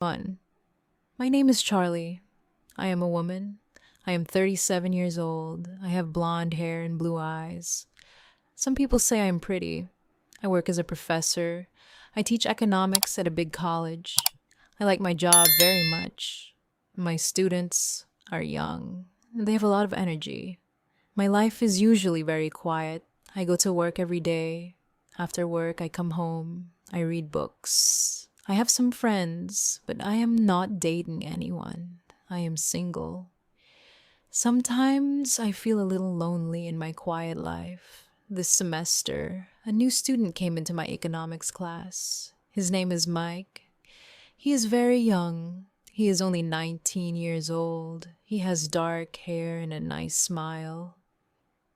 Fun. My name is Charlie. I am a woman. I am 37 years old. I have blonde hair and blue eyes. Some people say I am pretty. I work as a professor. I teach economics at a big college. I like my job very much. My students are young. They have a lot of energy. My life is usually very quiet. I go to work every day. After work, I come home. I read books. I have some friends, but I am not dating anyone. I am single. Sometimes I feel a little lonely in my quiet life. This semester, a new student came into my economics class. His name is Mike. He is very young. He is only 19 years old. He has dark hair and a nice smile.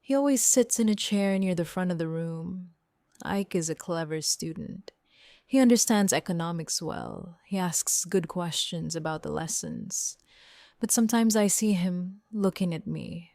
He always sits in a chair near the front of the room. Ike is a clever student. He understands economics well. He asks good questions about the lessons. But sometimes I see him looking at me.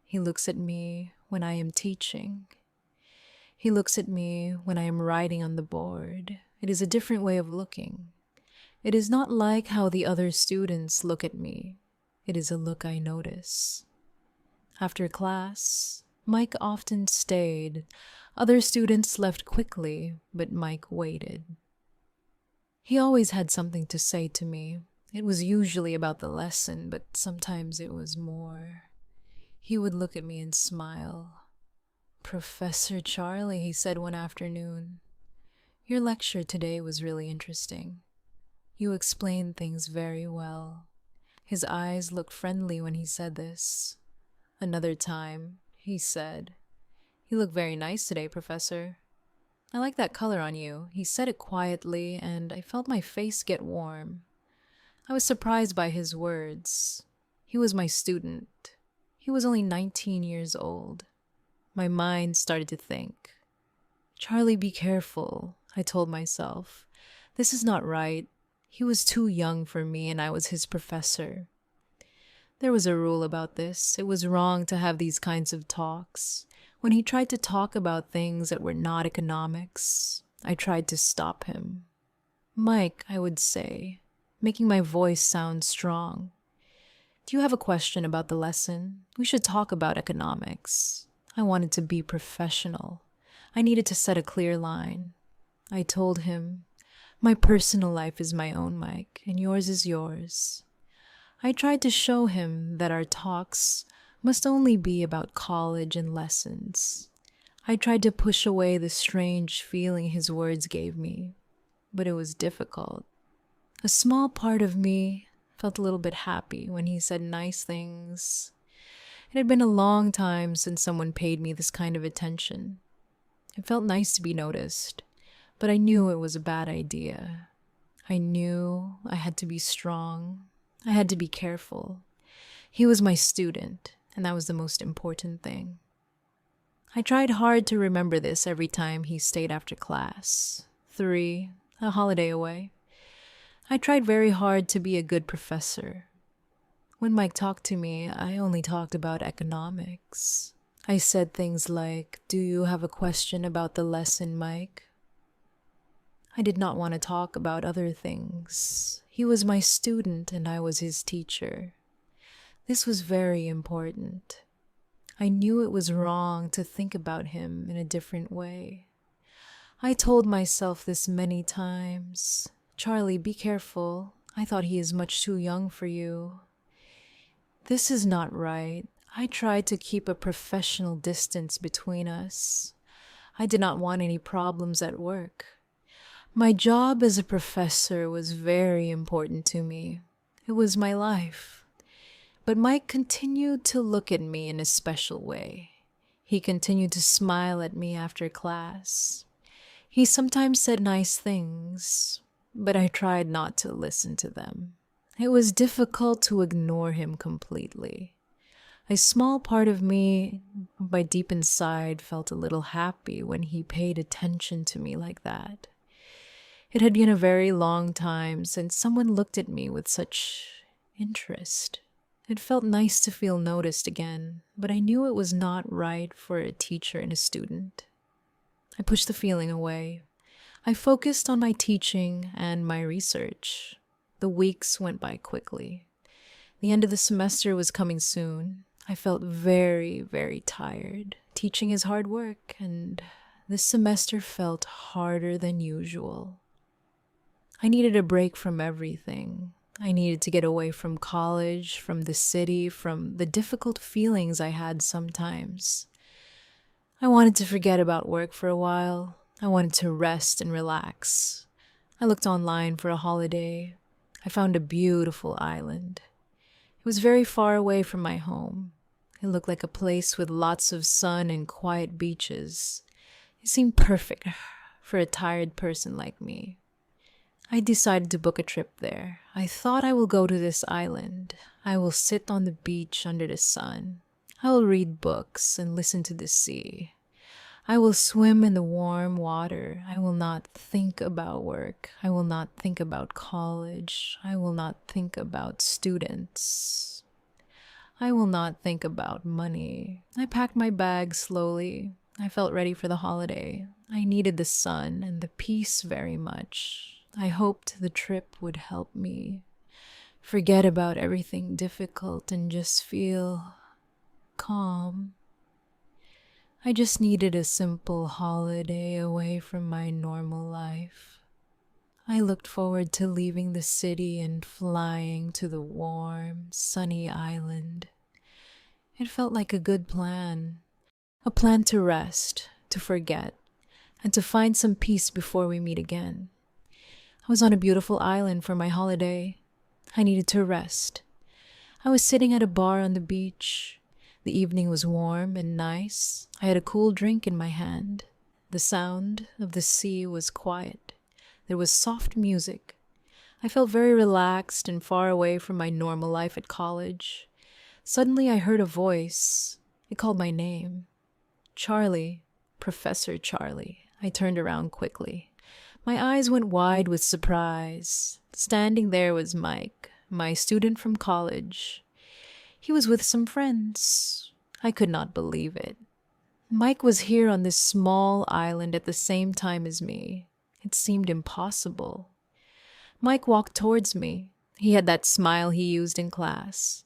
He looks at me when I am teaching. He looks at me when I am writing on the board. It is a different way of looking. It is not like how the other students look at me. It is a look I notice. After class, Mike often stayed. Other students left quickly, but Mike waited. He always had something to say to me. It was usually about the lesson, but sometimes it was more. He would look at me and smile. "Professor Charlie," he said one afternoon, "your lecture today was really interesting. You explained things very well." His eyes looked friendly when he said this. Another time, he said, "You look very nice today, Professor. I like that color on you." He said it quietly, and I felt my face get warm. I was surprised by his words. He was my student. He was only 19 years old. My mind started to think. "Charlie, be careful," I told myself. "This is not right. He was too young for me, and I was his professor." There was a rule about this. It was wrong to have these kinds of talks. When he tried to talk about things that were not economics, I tried to stop him. "Mike," I would say, making my voice sound strong, "do you have a question about the lesson? We should talk about economics." I wanted to be professional. I needed to set a clear line. I told him, "My personal life is my own, Mike, and yours is yours." I tried to show him that our talks must only be about college and lessons. I tried to push away the strange feeling his words gave me, but it was difficult. A small part of me felt a little bit happy when he said nice things. It had been a long time since someone paid me this kind of attention. It felt nice to be noticed, but I knew it was a bad idea. I knew I had to be strong. I had to be careful. He was my student, and that was the most important thing. I tried hard to remember this every time he stayed after class. 3, a holiday away. I tried very hard to be a good professor. When Mike talked to me, I only talked about economics. I said things like, "Do you have a question about the lesson, Mike?" I did not want to talk about other things. He was my student and I was his teacher. This was very important. I knew it was wrong to think about him in a different way. I told myself this many times. "Charlie, be careful. I thought he is much too young for you. This is not right." I tried to keep a professional distance between us. I did not want any problems at work. My job as a professor was very important to me. It was my life. But Mike continued to look at me in a special way. He continued to smile at me after class. He sometimes said nice things, but I tried not to listen to them. It was difficult to ignore him completely. A small part of me, by deep inside, felt a little happy when he paid attention to me like that. It had been a very long time since someone looked at me with such interest. It felt nice to feel noticed again, but I knew it was not right for a teacher and a student. I pushed the feeling away. I focused on my teaching and my research. The weeks went by quickly. The end of the semester was coming soon. I felt very, very tired. Teaching is hard work, and this semester felt harder than usual. I needed a break from everything. I needed to get away from college, from the city, from the difficult feelings I had sometimes. I wanted to forget about work for a while. I wanted to rest and relax. I looked online for a holiday. I found a beautiful island. It was very far away from my home. It looked like a place with lots of sun and quiet beaches. It seemed perfect for a tired person like me. I decided to book a trip there. I thought I will go to this island. I will sit on the beach under the sun. I will read books and listen to the sea. I will swim in the warm water. I will not think about work. I will not think about college. I will not think about students. I will not think about money. I packed my bag slowly. I felt ready for the holiday. I needed the sun and the peace very much. I hoped the trip would help me forget about everything difficult and just feel calm. I just needed a simple holiday away from my normal life. I looked forward to leaving the city and flying to the warm, sunny island. It felt like a good plan. A plan to rest, to forget, and to find some peace before we meet again. I was on a beautiful island for my holiday. I needed to rest. I was sitting at a bar on the beach. The evening was warm and nice. I had a cool drink in my hand. The sound of the sea was quiet. There was soft music. I felt very relaxed and far away from my normal life at college. Suddenly I heard a voice. It called my name. Charlie, Professor Charlie. I turned around quickly. My eyes went wide with surprise. Standing there was Mike, my student from college. He was with some friends. I could not believe it. Mike was here on this small island at the same time as me. It seemed impossible. Mike walked towards me. He had that smile he used in class.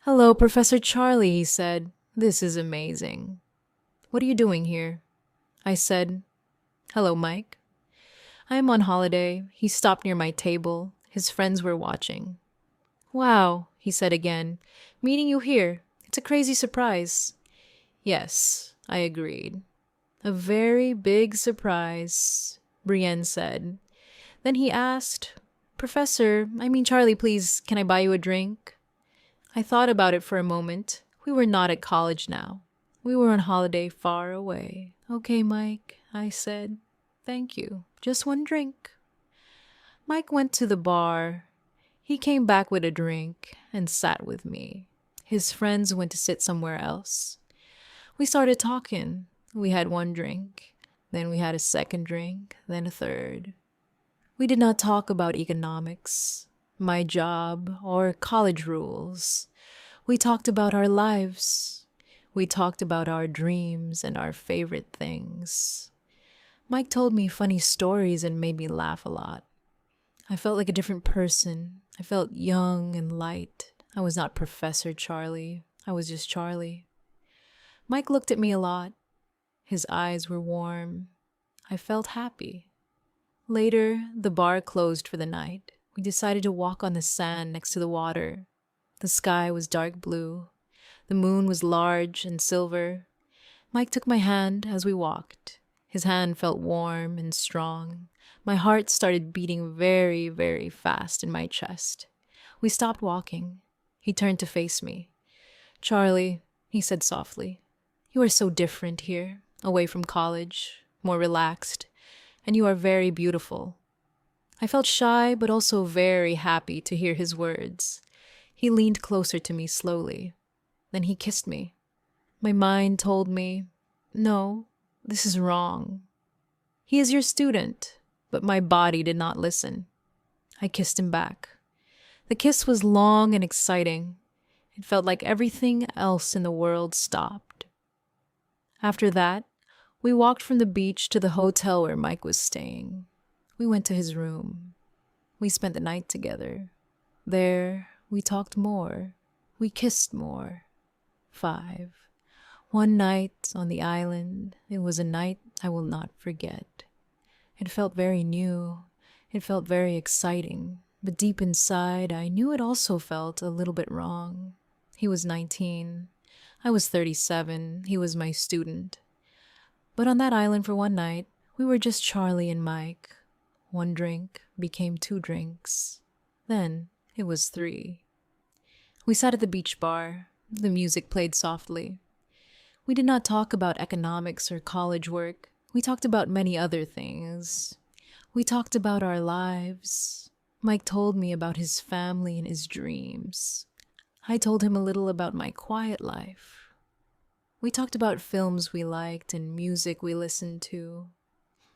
"Hello, Professor Charlie," he said. "This is amazing. What are you doing here?" I said, "Hello, Mike." "I am on holiday." He stopped near my table. His friends were watching. "Wow," he said again. "Meeting you here. It's a crazy surprise." "Yes," I agreed. "A very big surprise," Brienne said. Then he asked, Charlie, please, can I buy you a drink?" I thought about it for a moment. We were not at college now. We were on holiday far away. "Okay, Mike," I said. "Thank you. Just one drink." Mike went to the bar. He came back with a drink and sat with me. His friends went to sit somewhere else. We started talking. We had one drink. Then we had a second drink, then a third. We did not talk about economics, my job, or college rules. We talked about our lives. We talked about our dreams and our favorite things. Mike told me funny stories and made me laugh a lot. I felt like a different person. I felt young and light. I was not Professor Charlie. I was just Charlie. Mike looked at me a lot. His eyes were warm. I felt happy. Later, the bar closed for the night. We decided to walk on the sand next to the water. The sky was dark blue. The moon was large and silver. Mike took my hand as we walked. His hand felt warm and strong. My heart started beating very, very fast in my chest. We stopped walking. He turned to face me. "Charlie," he said softly, "you are so different here, away from college, more relaxed, and you are very beautiful." I felt shy but also very happy to hear his words. He leaned closer to me slowly. Then he kissed me. My mind told me, "No, this is wrong. He is your student," but my body did not listen. I kissed him back. The kiss was long and exciting. It felt like everything else in the world stopped. After that, we walked from the beach to the hotel where Mike was staying. We went to his room. We spent the night together. There, we talked more. We kissed more. 5. One night on the island, it was a night I will not forget. It felt very new. It felt very exciting. But deep inside, I knew it also felt a little bit wrong. He was 19. I was 37. He was my student. But on that island for one night, we were just Charlie and Mike. One drink became 2 drinks. Then it was 3. We sat at the beach bar. The music played softly. We did not talk about economics or college work. We talked about many other things. We talked about our lives. Mike told me about his family and his dreams. I told him a little about my quiet life. We talked about films we liked and music we listened to.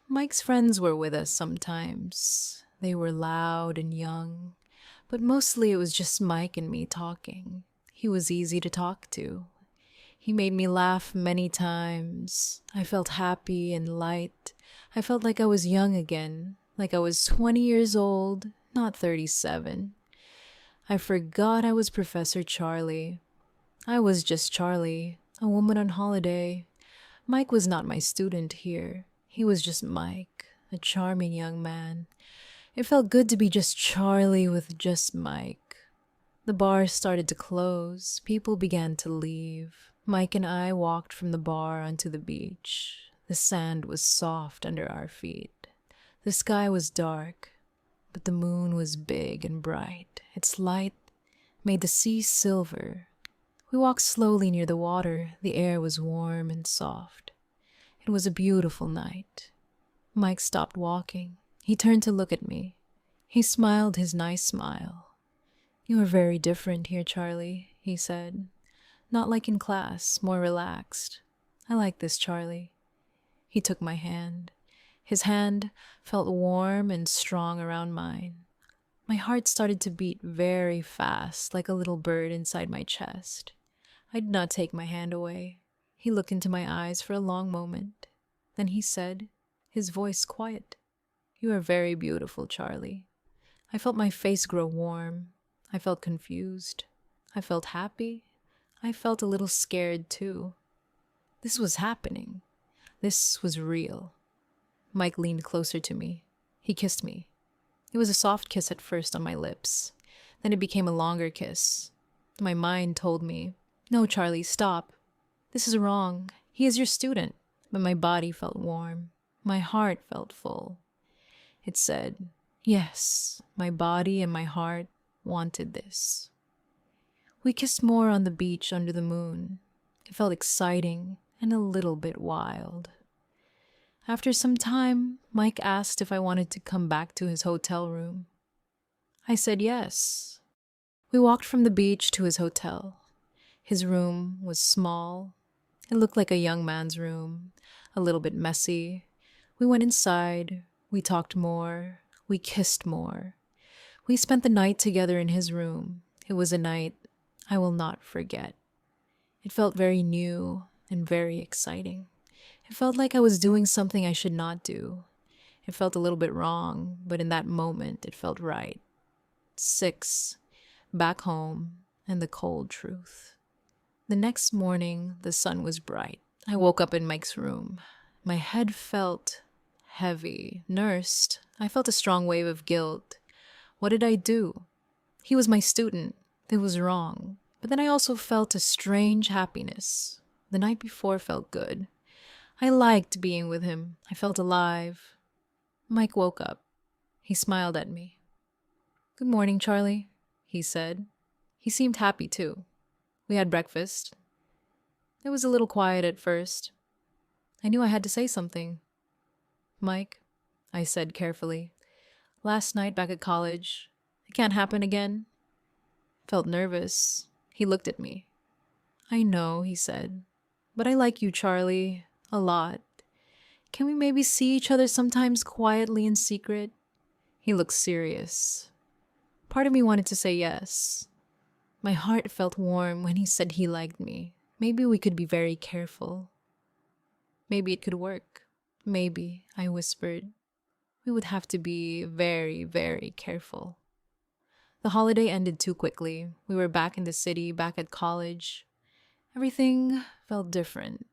Mike's friends were with us sometimes. They were loud and young, but mostly it was just Mike and me talking. He was easy to talk to. He made me laugh many times. I felt happy and light. I felt like I was young again, like I was 20 years old, not 37. I forgot I was Professor Charlie. I was just Charlie, a woman on holiday. Mike was not my student here. He was just Mike, a charming young man. It felt good to be just Charlie with just Mike. The bar started to close. People began to leave. Mike and I walked from the bar onto the beach. The sand was soft under our feet. The sky was dark, but the moon was big and bright. Its light made the sea silver. We walked slowly near the water. The air was warm and soft. It was a beautiful night. Mike stopped walking. He turned to look at me. He smiled his nice smile. "You are very different here, Charlie," he said. "Not like in class, more relaxed. I like this, Charlie." He took my hand. His hand felt warm and strong around mine. My heart started to beat very fast, like a little bird inside my chest. I did not take my hand away. He looked into my eyes for a long moment. Then he said, his voice quiet, "You are very beautiful, Charlie." I felt my face grow warm. I felt confused. I felt happy. I felt a little scared, too. This was happening. This was real. Mike leaned closer to me. He kissed me. It was a soft kiss at first on my lips. Then it became a longer kiss. My mind told me, "No, Charlie, stop. This is wrong. He is your student." But my body felt warm. My heart felt full. It said, yes, my body and my heart wanted this. We kissed more on the beach under the moon. It felt exciting and a little bit wild. After some time, Mike asked if I wanted to come back to his hotel room. I said yes. We walked from the beach to his hotel. His room was small. It looked like a young man's room, a little bit messy. We went inside. We talked more. We kissed more. We spent the night together in his room. It was a night I will not forget. It felt very new and very exciting. It felt like I was doing something I should not do. It felt a little bit wrong, but in that moment, it felt right. 6. Back home, and the cold truth. The next morning, the sun was bright. I woke up in Mike's room. My head felt heavy, nursed. I felt a strong wave of guilt. What did I do? He was my student. It was wrong. But then I also felt a strange happiness. The night before felt good. I liked being with him. I felt alive. Mike woke up. He smiled at me. "Good morning, Charlie," he said. He seemed happy, too. We had breakfast. It was a little quiet at first. I knew I had to say something. "Mike," I said carefully, "last night back at college, it can't happen again." Felt nervous. He looked at me. "I know," he said, "but I like you, Charlie, a lot. Can we maybe see each other sometimes quietly in secret?" He looked serious. Part of me wanted to say yes. My heart felt warm when he said he liked me. Maybe we could be very careful. Maybe it could work. Maybe, I whispered. We would have to be very, very careful. The holiday ended too quickly. We were back in the city, back at college. Everything felt different.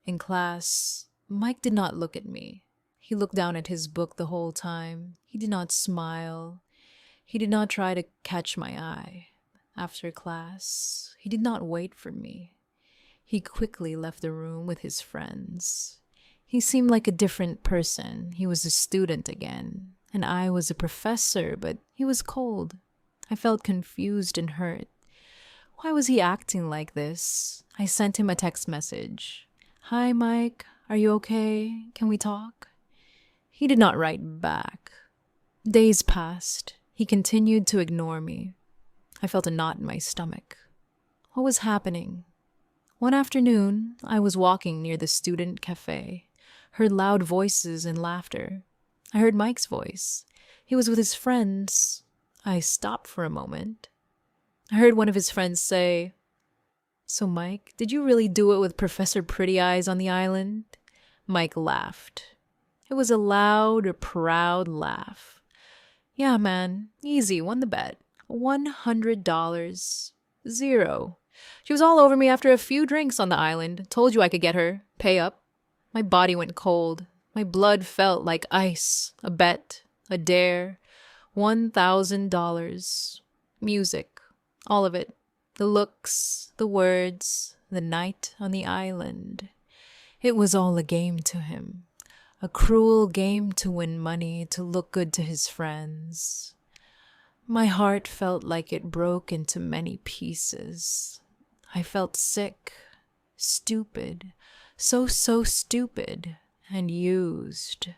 In class, Mike did not look at me. He looked down at his book the whole time. He did not smile. He did not try to catch my eye. After class, he did not wait for me. He quickly left the room with his friends. He seemed like a different person. He was a student again, and I was a professor, but he was cold. I felt confused and hurt. Why was he acting like this? I sent him a text message. "Hi, Mike. Are you okay? Can we talk?" He did not write back. Days passed. He continued to ignore me. I felt a knot in my stomach. What was happening? One afternoon, I was walking near the student cafe, heard loud voices and laughter. I heard Mike's voice. He was with his friends. I stopped for a moment. I heard one of his friends say, "So, Mike, did you really do it with Professor Pretty Eyes on the island?" Mike laughed. It was a loud, proud laugh. "Yeah, man, easy, won the bet. $100. Zero. She was all over me after a few drinks on the island. Told you I could get her. Pay up." My body went cold. My blood felt like ice. A bet. A dare. $1,000. Music. All of it. The looks. The words. The night on the island. It was all a game to him. A cruel game to win money, to look good to his friends. My heart felt like it broke into many pieces. I felt sick, stupid, so stupid, and used.